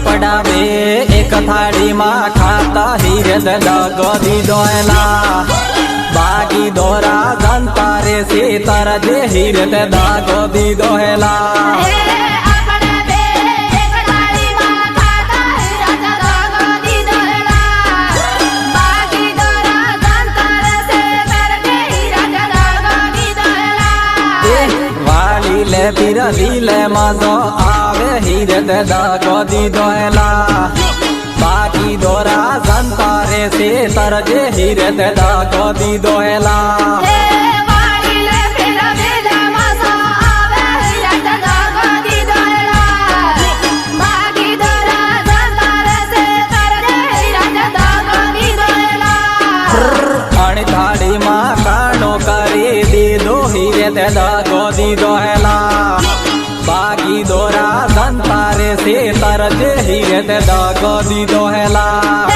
આપડા બે એક થાળીમાં ખાતા હીરે દગો દીધો એલા બાગી દોરા જનતા રે સીતર જે હીરે દગો દીધો એલા લે પીરલી લે મજો આવે હીરે દગો દીધો એલા બાકી દોરા જનતા રે સીતર જે હીરે દગો દીધો એલા થાળીમાં કાણો કરી દીધો હીરે દગો દીધો એલા બાકી દોરા જનતા રે સીતર જે હીરે દગો દીધો એલા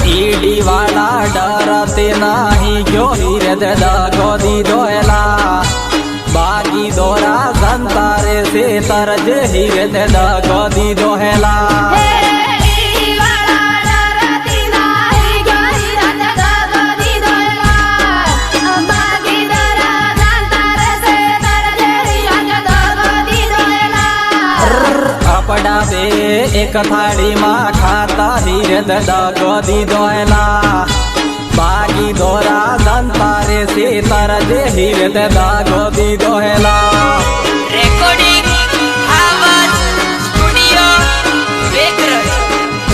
ઈડી વાળા ડરતે નહીં ગયો હીરે દગો દીધો એલા બાકી દોરા જનતા રે સીતર જે હીરે દગો દીધો એલા આપડા બે એક થાળીમાં ખાતા હીરે દગો દીધો એલા બાકી દોરા જનતા રે સીતર જે હીરે દગો દીધો એલા રેકોર્ડિંગ આવાજ સ્ટુડિયો બેકરજ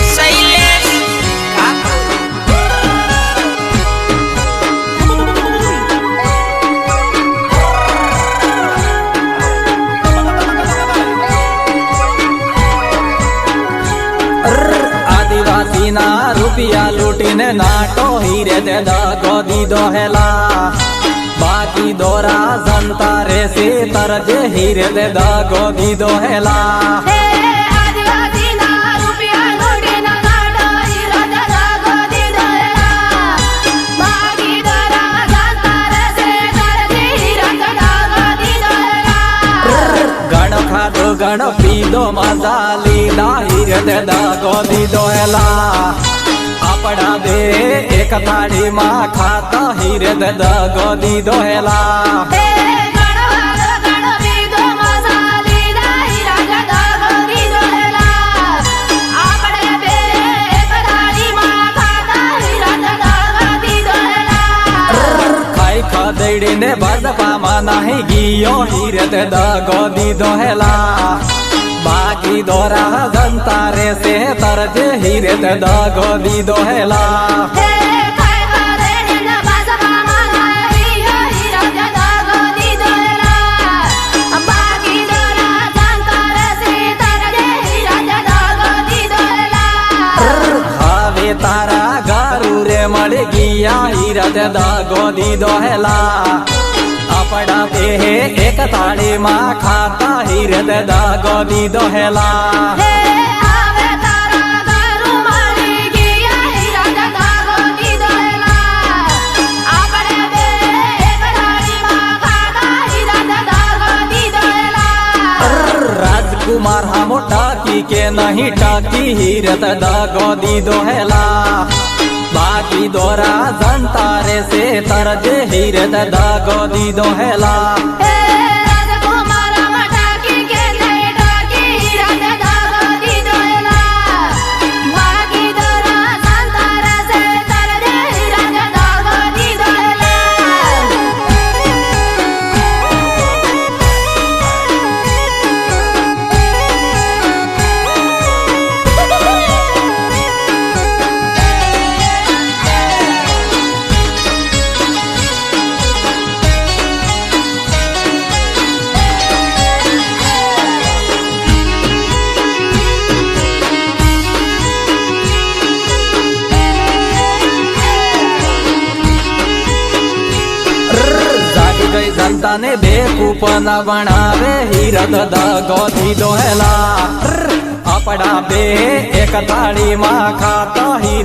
શૈલેશ આદિવાસી ના રૂપિયા લૂટીને નાટો હીરે દગો દીધો હેલા બાકી દોરા જનતા રે સીતર જે હીરે દગો દીધો હેલા ગણ ખાધો ગણ પીધો મજા લીધા હીરે દગો દીધો હેલા આપડા બે એક થાળીમાં ખાતા હીરે દગો દીધો હેલા ખાઈ ખદેડીને ભાજપામાં નહીં ગયો હીરે દગો દીધો હેલા બાકી દોરા જનતા રે સીતર જે હીરે દગો દીધો હેલા હવે તારા ગારુ રે મળી ગયા હીરે દગો દીધો હેલા આપડા બે એક થાળીમાં ખાતા હીરે દગો દીધો હેલા રાજકુમાર હા મોટા કી કે નહીં ટકી હીરે દગો દીધો હેલા બાકી દોરા જનતા રે સીતર જે હીરે દગો દીધો હેલા જનતાને બેકૂફના બનાવે હીરે દગો દીધો હેલા આપડા બે એક થાળીમાં ખાતા હીરે